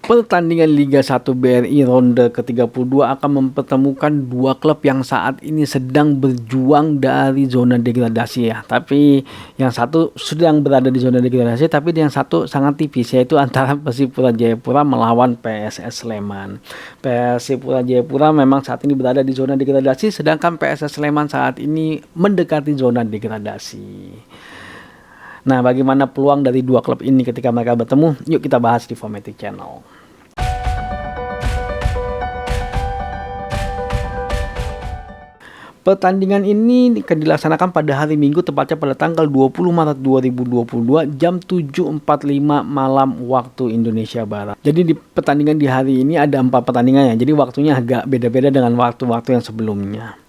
Pertandingan Liga 1 BRI ronde ke-32 akan mempertemukan dua klub yang saat ini sedang berjuang dari zona degradasi ya. Tapi yang satu sedang berada di zona degradasi, tapi yang satu sangat tipis, yaitu antara Persipura Jayapura melawan PSS Sleman. Persipura Jayapura memang saat ini berada di zona degradasi, sedangkan PSS Sleman saat ini mendekati zona degradasi. Nah, bagaimana peluang dari dua klub ini ketika mereka bertemu? Yuk kita bahas di Formatic Channel. Pertandingan ini akan dilaksanakan pada hari Minggu, tepatnya pada tanggal 20 Maret 2022 jam 7.45 malam waktu Indonesia Barat. Jadi di pertandingan di hari ini ada 4 pertandingan ya. Jadi waktunya agak beda-beda dengan waktu-waktu yang sebelumnya.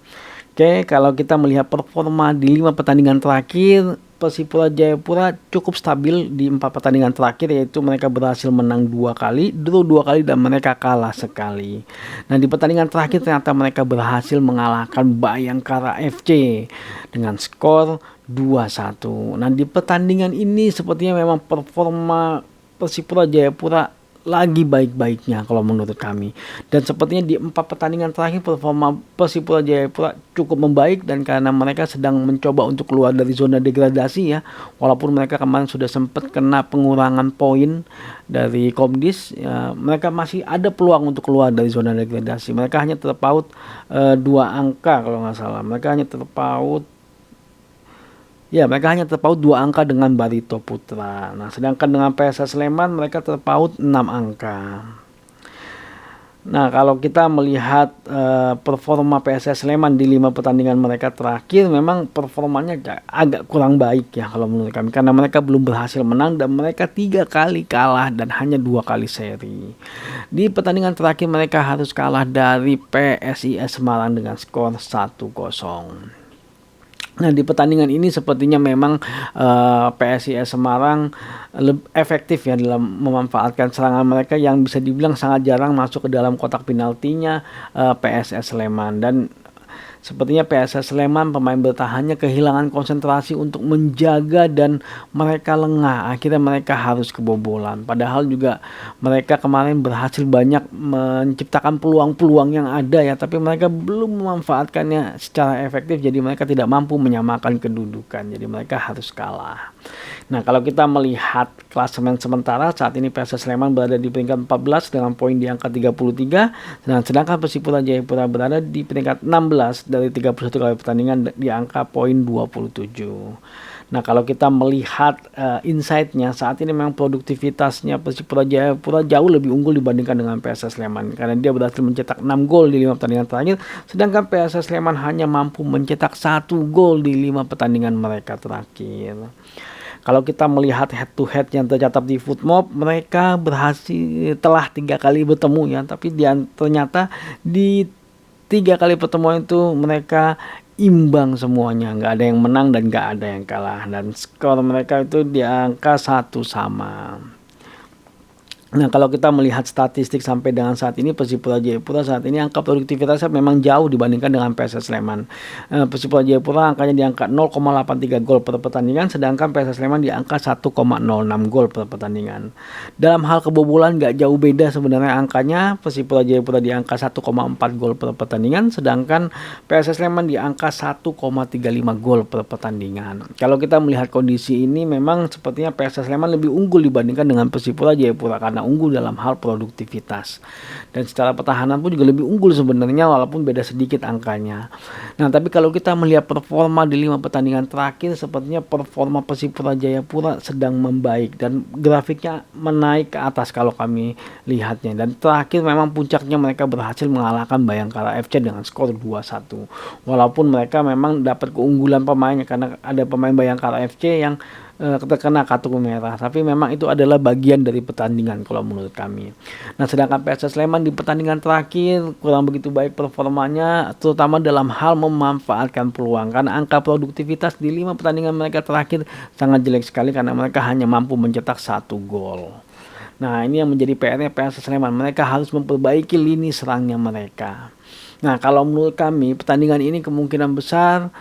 Oke, kalau kita melihat performa di 5 pertandingan terakhir, Persipura Jayapura cukup stabil di 4 pertandingan terakhir, yaitu mereka berhasil menang 2 kali, draw 2 kali, dan mereka kalah sekali. Nah, di pertandingan terakhir ternyata mereka berhasil mengalahkan Bayangkara FC dengan skor 2-1. Nah, di pertandingan ini sepertinya memang performa Persipura Jayapura lagi baik-baiknya kalau menurut kami. Dan sepertinya di 4 pertandingan terakhir performa Persipura Jayapura cukup membaik, dan karena mereka sedang mencoba untuk keluar dari zona degradasi ya. Walaupun mereka kemarin sudah sempat kena pengurangan poin dari Komdis, ya, mereka masih ada peluang untuk keluar dari zona degradasi. Mereka hanya terpaut 2 angka kalau nggak salah. Mereka hanya terpaut 2 angka dengan Barito Putra. Nah, sedangkan dengan PSS Sleman mereka terpaut 6 angka. Nah, kalau kita melihat performa PSS Sleman di 5 pertandingan mereka terakhir, memang performanya agak kurang baik ya kalau menurut kami, karena mereka belum berhasil menang dan mereka 3 kali kalah dan hanya 2 kali seri. Di pertandingan terakhir mereka harus kalah dari PSIS Semarang dengan skor 1-0. Nah, di pertandingan ini sepertinya memang PSIS Semarang efektif ya dalam memanfaatkan serangan mereka yang bisa dibilang sangat jarang masuk ke dalam kotak penaltinya PSS Sleman. Dan sepertinya PSS Sleman pemain bertahannya kehilangan konsentrasi untuk menjaga dan mereka lengah. Akhirnya mereka harus kebobolan. Padahal juga mereka kemarin berhasil banyak menciptakan peluang-peluang yang ada ya, tapi mereka belum memanfaatkannya secara efektif. Jadi mereka tidak mampu menyamakan kedudukan. Jadi mereka harus kalah. Nah, kalau kita melihat klasemen sementara, saat ini PSS Sleman berada di peringkat 14 dengan poin di angka 33, sedangkan Persipura Jayapura berada di peringkat 16 dari 31 kali pertandingan di angka poin 27. Nah, kalau kita melihat insight-nya, saat ini memang produktivitasnya Persipura Jayapura jauh lebih unggul dibandingkan dengan PSS Sleman, karena dia berhasil mencetak 6 gol di 5 pertandingan terakhir, sedangkan PSS Sleman hanya mampu mencetak 1 gol di 5 pertandingan mereka terakhir. Kalau kita melihat head to head yang tercatat di Footmob, mereka berhasil telah 3 kali bertemu ya, tapi ternyata di 3 kali pertemuan itu mereka imbang semuanya, nggak ada yang menang dan nggak ada yang kalah, dan skor mereka itu di angka 1 sama. Nah, kalau kita melihat statistik sampai dengan saat ini, Persipura Jayapura saat ini angka produktivitasnya memang jauh dibandingkan dengan PSS Sleman. Persipura Jayapura angkanya di angka 0,83 gol per pertandingan, sedangkan PSS Sleman di angka 1,06 gol per pertandingan. Dalam hal kebobolan nggak jauh beda sebenarnya angkanya. Persipura Jayapura di angka 1,4 gol per pertandingan, sedangkan PSS Sleman di angka 1,35 gol per pertandingan. Kalau kita melihat kondisi ini, memang sepertinya PSS Sleman lebih unggul dibandingkan dengan Persipura Jayapura karena unggul dalam hal produktivitas, dan secara pertahanan pun juga lebih unggul sebenarnya walaupun beda sedikit angkanya. Nah, tapi kalau kita melihat performa di 5 pertandingan terakhir, sepertinya performa Persipura Jayapura sedang membaik dan grafiknya menaik ke atas kalau kami lihatnya. Dan terakhir memang puncaknya mereka berhasil mengalahkan Bayangkara FC dengan skor 2-1. Walaupun mereka memang dapat keunggulan pemainnya karena ada pemain Bayangkara FC yang terkena kartu merah, tapi memang itu adalah bagian dari pertandingan kalau menurut kami. Nah, sedangkan PSS Sleman di pertandingan terakhir kurang begitu baik performanya, terutama dalam hal memanfaatkan peluang, karena angka produktivitas di 5 pertandingan mereka terakhir sangat jelek sekali karena mereka hanya mampu mencetak 1 gol. Nah, ini yang menjadi PR-nya PSS Sleman. Mereka harus memperbaiki lini serangnya mereka. Nah, kalau menurut kami pertandingan ini kemungkinan besar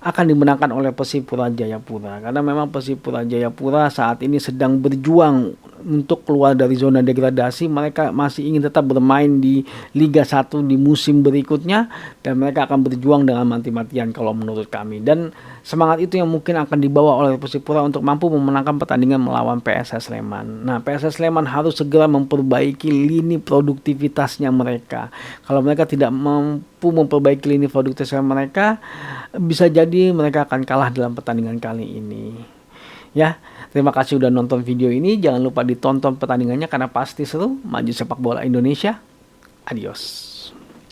akan dimenangkan oleh Persipura Jayapura, karena memang Persipura Jayapura saat ini sedang berjuang untuk keluar dari zona degradasi. Mereka masih ingin tetap bermain di Liga 1 di musim berikutnya, dan mereka akan berjuang dengan mati-matian kalau menurut kami. Dan semangat itu yang mungkin akan dibawa oleh Persipura untuk mampu memenangkan pertandingan melawan PSS Sleman. Nah, PSS Sleman harus segera memperbaiki lini produktivitasnya mereka. Kalau mereka tidak mampu memperbaiki lini produktivitas mereka, bisa jadi mereka akan kalah dalam pertandingan kali ini. Ya, terima kasih udah nonton video ini. Jangan lupa ditonton pertandingannya karena pasti seru. Maju sepak bola Indonesia. Adios.